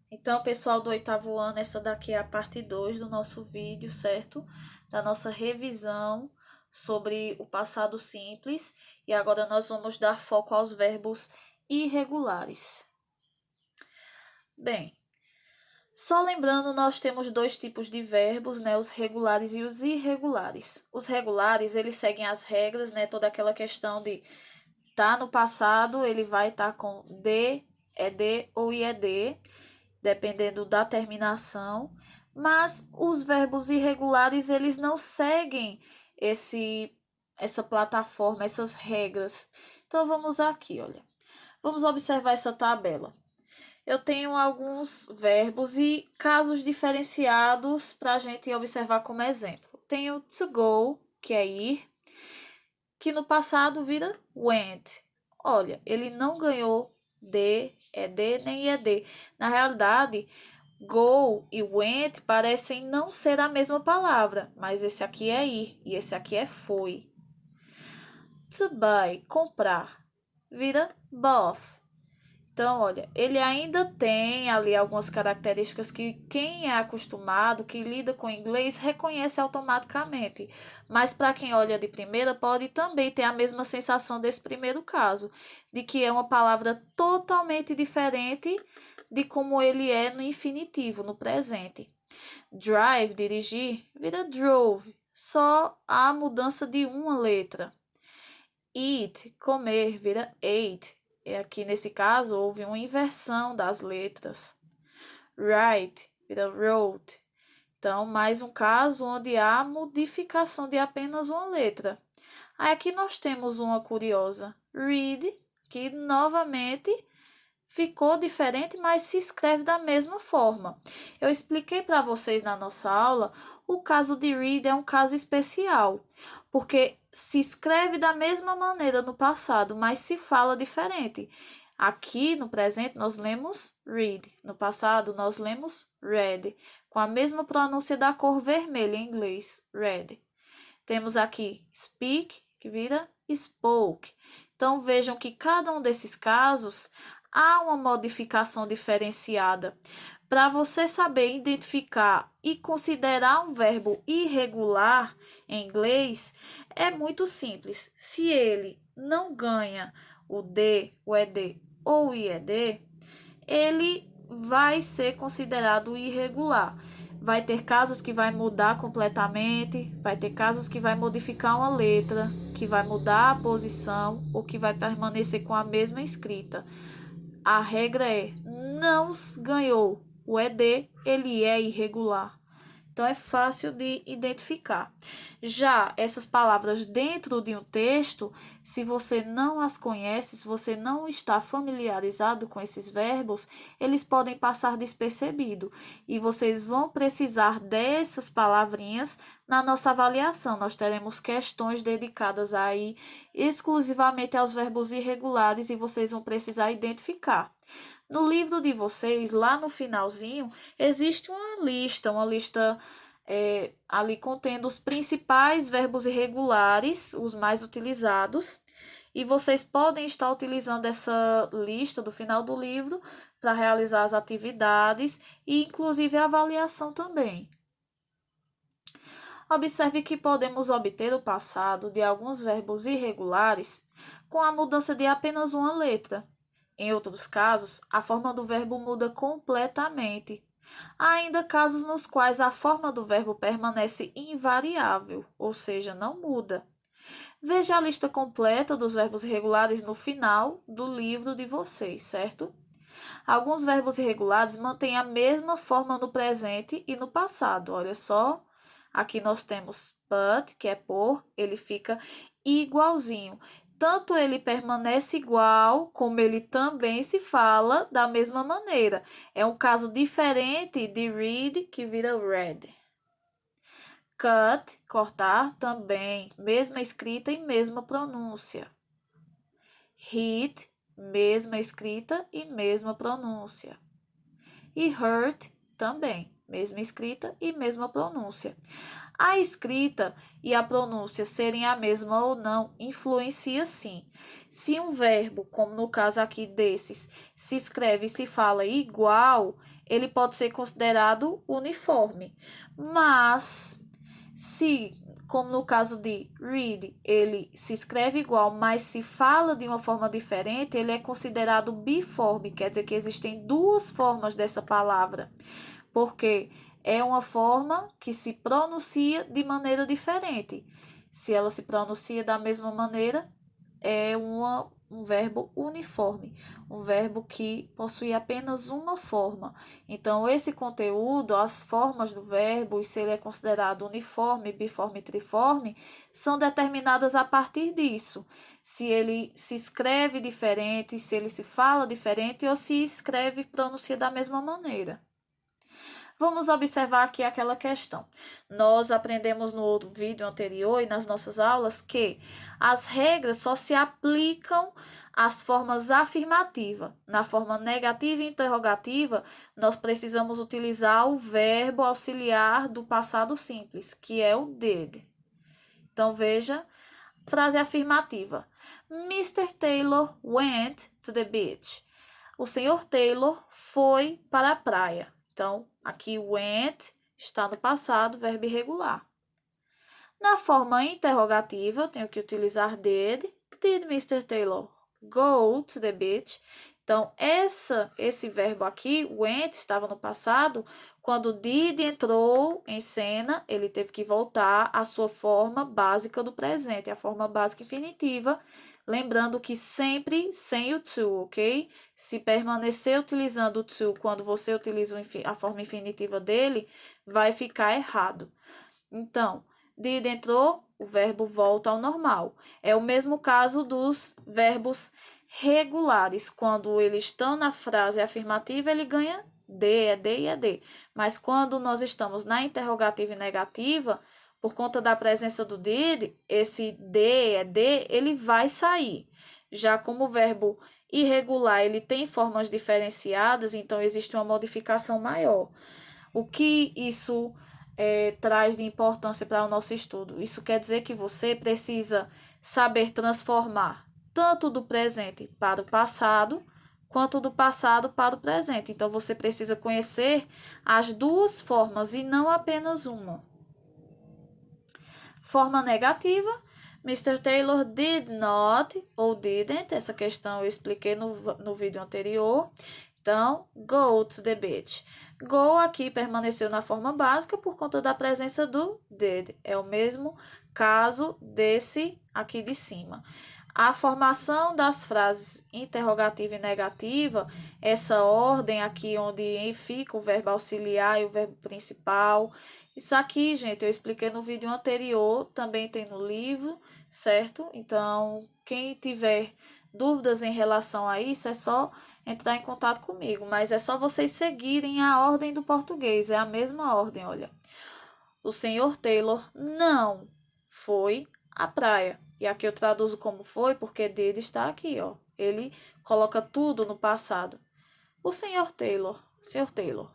Então, pessoal do oitavo ano, essa daqui é a parte 2 do nosso vídeo, certo? Da nossa revisão sobre o passado simples. E agora nós vamos dar foco aos verbos irregulares. Bem, só lembrando, nós temos dois tipos de verbos, né? Os regulares e os irregulares. Os regulares, eles seguem as regras, né? Toda aquela questão de tá no passado, ele vai estar com de, ed ou ied, dependendo da terminação, mas os verbos irregulares eles não seguem essa plataforma, essas regras. Então vamos aqui, olha. Vamos observar essa tabela. Eu tenho alguns verbos e casos diferenciados para a gente observar como exemplo. Tenho to go, que é ir, que no passado vira went. Olha, ele não ganhou de, ed nem ed. Na realidade, go e went parecem não ser a mesma palavra, mas esse aqui é ir e esse aqui é foi. To buy, comprar, vira bought. Então, olha, ele ainda tem ali algumas características que quem é acostumado, que lida com inglês, reconhece automaticamente. Mas para quem olha de primeira, pode também ter a mesma sensação desse primeiro caso, de que é uma palavra totalmente diferente de como ele é no infinitivo, no presente. Drive, dirigir, vira drove, só a mudança de uma letra. Eat, comer, vira ate. E aqui nesse caso houve uma inversão das letras. Write, vira wrote. Então, mais um caso onde há modificação de apenas uma letra. Aí aqui nós temos uma curiosa. Read, que novamente ficou diferente, mas se escreve da mesma forma. Eu expliquei para vocês na nossa aula, o caso de read é um caso especial, porque se escreve da mesma maneira no passado, mas se fala diferente. Aqui no presente nós lemos read, no passado nós lemos read, com a mesma pronúncia da cor vermelha em inglês, red. Temos aqui speak, que vira spoke. Então vejam que cada um desses casos há uma modificação diferenciada. Para você saber identificar e considerar um verbo irregular em inglês, é muito simples. Se ele não ganha o D, o ED ou o IED, ele vai ser considerado irregular. Vai ter casos que vai mudar completamente, vai ter casos que vai modificar uma letra, que vai mudar a posição ou que vai permanecer com a mesma escrita. A regra é: não ganhou o ED, ele é irregular. Então é fácil de identificar. Já essas palavras dentro de um texto, se você não as conhece, se você não está familiarizado com esses verbos, eles podem passar despercebido e vocês vão precisar dessas palavrinhas na nossa avaliação. Nós teremos questões dedicadas aí exclusivamente aos verbos irregulares e vocês vão precisar identificar. No livro de vocês, lá no finalzinho, existe uma lista ali contendo os principais verbos irregulares, os mais utilizados, e vocês podem estar utilizando essa lista do final do livro para realizar as atividades e, inclusive, a avaliação também. Observe que podemos obter o passado de alguns verbos irregulares com a mudança de apenas uma letra. Em outros casos, a forma do verbo muda completamente. Há ainda casos nos quais a forma do verbo permanece invariável, ou seja, não muda. Veja a lista completa dos verbos irregulares no final do livro de vocês, certo? Alguns verbos irregulares mantêm a mesma forma no presente e no passado. Olha só, aqui nós temos but, que é por, ele fica igualzinho. Tanto ele permanece igual, como ele também se fala da mesma maneira. É um caso diferente de read, que vira read. Cut, cortar, também, mesma escrita e mesma pronúncia. Hit, mesma escrita e mesma pronúncia. E hurt, também, mesma escrita e mesma pronúncia. A escrita e a pronúncia serem a mesma ou não influencia sim. Se um verbo, como no caso aqui desses, se escreve e se fala igual, ele pode ser considerado uniforme. Mas se, como no caso de read, ele se escreve igual, mas se fala de uma forma diferente, ele é considerado biforme, quer dizer que existem duas formas dessa palavra, porque é uma forma que se pronuncia de maneira diferente. Se ela se pronuncia da mesma maneira, é um verbo uniforme, um verbo que possui apenas uma forma. Então, esse conteúdo, as formas do verbo, e se ele é considerado uniforme, biforme e triforme, são determinadas a partir disso. Se ele se escreve diferente, se ele se fala diferente ou se escreve e pronuncia da mesma maneira. Vamos observar aqui aquela questão. Nós aprendemos no vídeo anterior e nas nossas aulas que as regras só se aplicam às formas afirmativas. Na forma negativa e interrogativa, nós precisamos utilizar o verbo auxiliar do passado simples, que é o did. Então, veja, frase afirmativa. Mr. Taylor went to the beach. O senhor Taylor foi para a praia. Então, aqui went está no passado, verbo irregular. Na forma interrogativa, eu tenho que utilizar did. Did Mr. Taylor go to the beach? Então, esse verbo aqui, went, estava no passado. Quando did entrou em cena, ele teve que voltar à sua forma básica do presente, a forma básica infinitiva. Lembrando que sempre sem o to, ok? Se permanecer utilizando o to quando você utiliza a forma infinitiva dele, vai ficar errado. Então, did entrou, o verbo volta ao normal. É o mesmo caso dos verbos regulares. Quando eles estão na frase afirmativa, ele ganha D, é D e é D. Mas quando nós estamos na interrogativa e negativa, por conta da presença do did, esse D é D, ele vai sair. Já como o verbo irregular, ele tem formas diferenciadas, então existe uma modificação maior. O que isso traz de importância para o nosso estudo? Isso quer dizer que você precisa saber transformar tanto do presente para o passado, quanto do passado para o presente. Então, você precisa conhecer as duas formas e não apenas uma. Forma negativa, Mr. Taylor did not ou didn't, essa questão eu expliquei no vídeo anterior. Então, go to the beach. Go aqui permaneceu na forma básica por conta da presença do did. É o mesmo caso desse aqui de cima. A formação das frases interrogativa e negativa, essa ordem aqui onde fica o verbo auxiliar e o verbo principal. Isso aqui, gente, eu expliquei no vídeo anterior, também tem no livro, certo? Então, quem tiver dúvidas em relação a isso, é só entrar em contato comigo, mas é só vocês seguirem a ordem do português, é a mesma ordem, olha. O senhor Taylor não foi à praia. E aqui eu traduzo como foi, porque dele está aqui, ó. Ele coloca tudo no passado. O senhor Taylor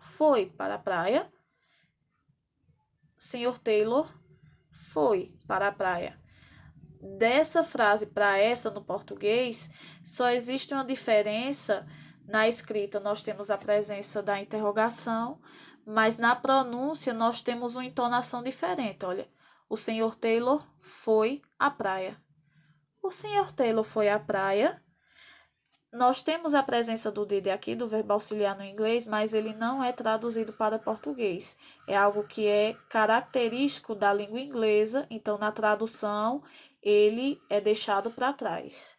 foi para a praia. Senhor Taylor foi para a praia. Dessa frase para essa no português, só existe uma diferença. Na escrita, nós temos a presença da interrogação, mas na pronúncia, nós temos uma entonação diferente. Olha, o senhor Taylor foi à praia. O senhor Taylor foi à praia. Nós temos a presença do did aqui, do verbo auxiliar no inglês, mas ele não é traduzido para português. É algo que é característico da língua inglesa, então na tradução ele é deixado para trás.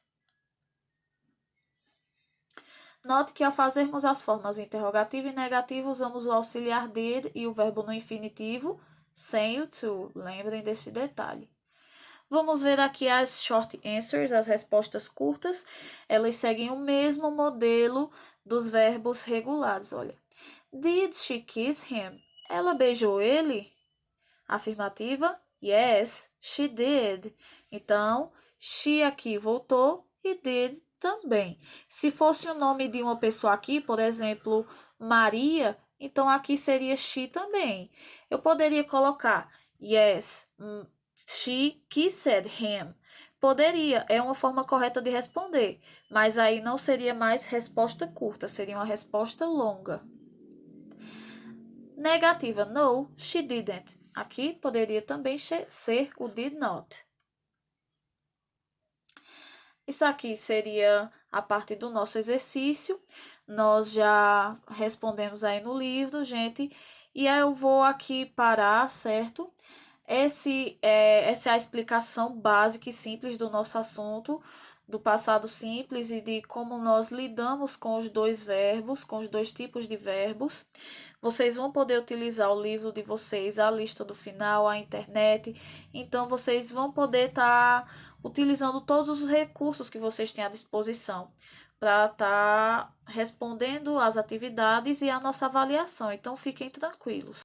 Note que ao fazermos as formas interrogativa e negativa, usamos o auxiliar did e o verbo no infinitivo sem o to. Lembrem desse detalhe. Vamos ver aqui as short answers, as respostas curtas. Elas seguem o mesmo modelo dos verbos regulares. Olha, did she kiss him? Ela beijou ele? Afirmativa, yes, she did. Então, she aqui voltou e did também. Se fosse o nome de uma pessoa aqui, por exemplo, Maria, então aqui seria she também. Eu poderia colocar yes, she kissed him, Poderia, é uma forma correta de responder, mas aí não seria mais resposta curta, seria uma resposta longa. Negativa, no, she didn't. Aqui poderia também ser o did not. Isso aqui seria a parte do nosso exercício. Nós já respondemos aí no livro, gente. E aí eu vou aqui parar, certo? Essa é a explicação básica e simples do nosso assunto, do passado simples e de como nós lidamos com os dois verbos, com os dois tipos de verbos. Vocês vão poder utilizar o livro de vocês, a lista do final, a internet. Então, vocês vão poder estar utilizando todos os recursos que vocês têm à disposição para estar respondendo às atividades e a nossa avaliação. Então, fiquem tranquilos.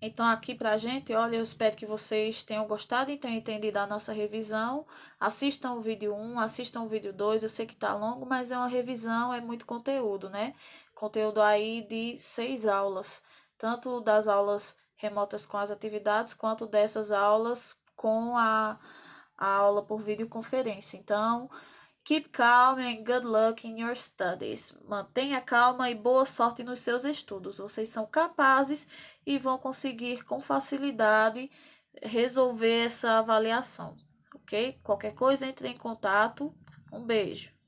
Então, aqui pra gente, olha, eu espero que vocês tenham gostado e tenham entendido a nossa revisão. Assistam o vídeo 1, assistam o vídeo 2. Eu sei que tá longo, mas é uma revisão, é muito conteúdo, né? Conteúdo aí de 6 aulas, tanto das aulas remotas com as atividades, quanto dessas aulas com a aula por videoconferência. Então, keep calm and good luck in your studies. Mantenha calma e boa sorte nos seus estudos. Vocês são capazes e vão conseguir com facilidade resolver essa avaliação, ok? Qualquer coisa, entre em contato. Um beijo.